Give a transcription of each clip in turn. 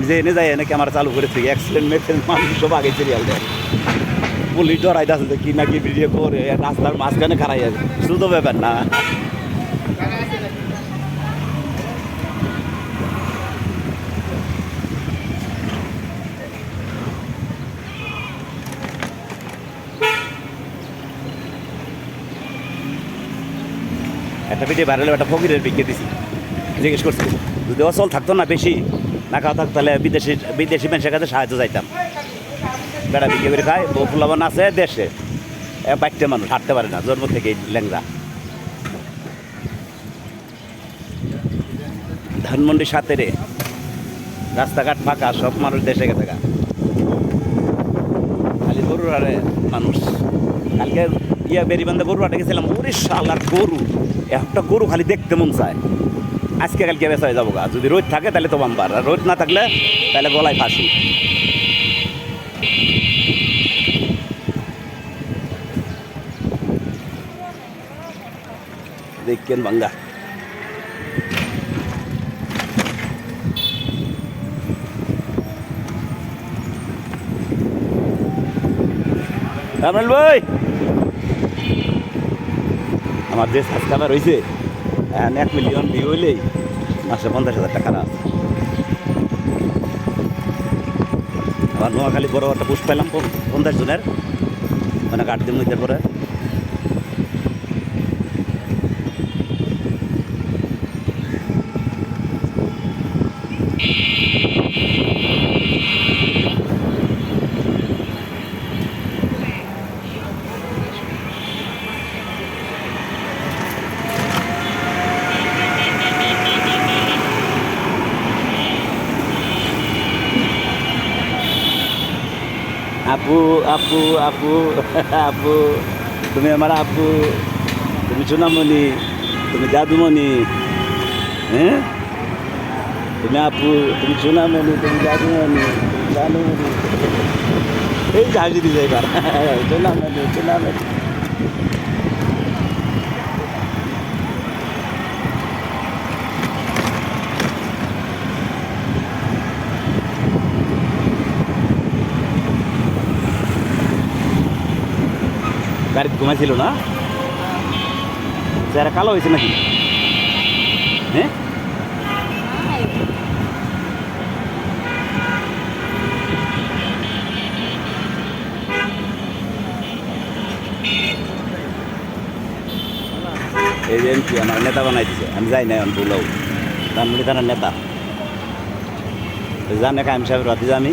আমি যে এনে যাই এনে ক্যামেরা চালু করে থেকে অ্যাক্সিডেন্ট মেক্সিডেন্ট মানুষ সব আগে সিরিয়াল দেয় পুলিশ ডরাই আছে কি না কি ভিডিও করে রাস্তার মাঝখানে খারাই আছে শুধু তো ব্যাপার না একটা ভিডিও ভাইরাল একটা ফকিরের বিজ্ঞে দিছি জিজ্ঞেস করছি যদি অচল থাকতো না বেশি না খাওয়া থাকতো তাহলে বিদেশি মানুষের কাছে সাহায্য চাইতাম বেড়া বিক্রি করে খায় বউ ফুলাবান আছে দেশে বাইকটা মানুষ হাঁটতে পারে না জন্ম থেকে ল্যাংরা ধানমন্ডি সাতেরে রাস্তাঘাট ফাঁকা সব মানুষ দেশে গেছে গা খালি গরুর হারে মানুষ কালকে বেরিবান্ধে গরু হাটে গেছিলাম ওরে শালার গরু একটা গরু খালি দেখতে মন চায় আজকে কালকে বেচা হয়ে যাবো গা যদি রোদ থাকে তাহলে তো বাম্বার আর রোদ না থাকলে তাহলে গলায় ফাঁসি দেখেন বাঙ্গা কামরাল ভাই আমার যে সাবস্ক্রাইবার হয়েছে 1 মিলিয়ন ভিউ হইলেই মাসে 50,000 টাকা না আবার নোয়াখালী বড় একটা পোস্ট পাইলাম 50 জনের মানে 8 দিন মধ্যে পরে আপু আপু আপু আপু তুমি আমার আপু তুমি সোনামণি তুমি জাদুমণি হ্যাঁ তুমি আপু তুমি সোনামণি তুমি জাদুমণি জানুমণি এই হাসি দিছে এবার সোনামণি সোনামণি গাড়িতে ঘুমাইছিল না চেহারা কালো হয়েছে নাকি হ্যাঁ এই যে এমপি আমার নেতা বানাই দিছে আমি যাই না বললাম ধানমন্ডি থানার নেতা জানে কায়েম সাহেবের রাতে আমি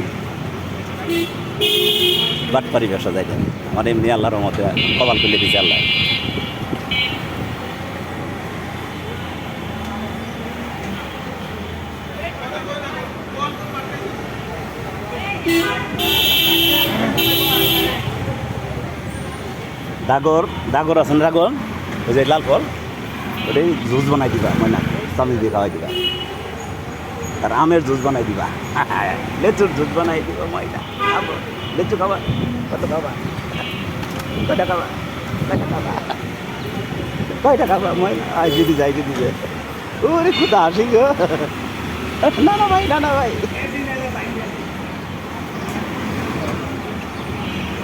বাটপারি ব্যবসা যাই আমার এমনি আল্লাহর রহমতে কপাল খুলে দিছে আল্লাহ ডাগর আছেন ড্রাগন ওই যে লাল ফল ওটাই জুস বানাই দিবা ময়না চালু দিয়ে খাওয়াই দিবা আর আমের জুস বানাই দিবা লেচুর জুস বানাই দিবা ময়না খাবো লেচু খাবা কত খাবা কয়টা খাবা কয়টা খাবা কয়টা খাবা ময়না আই যদি যাই যদি ওরে খুদা আসি গো না না ভাই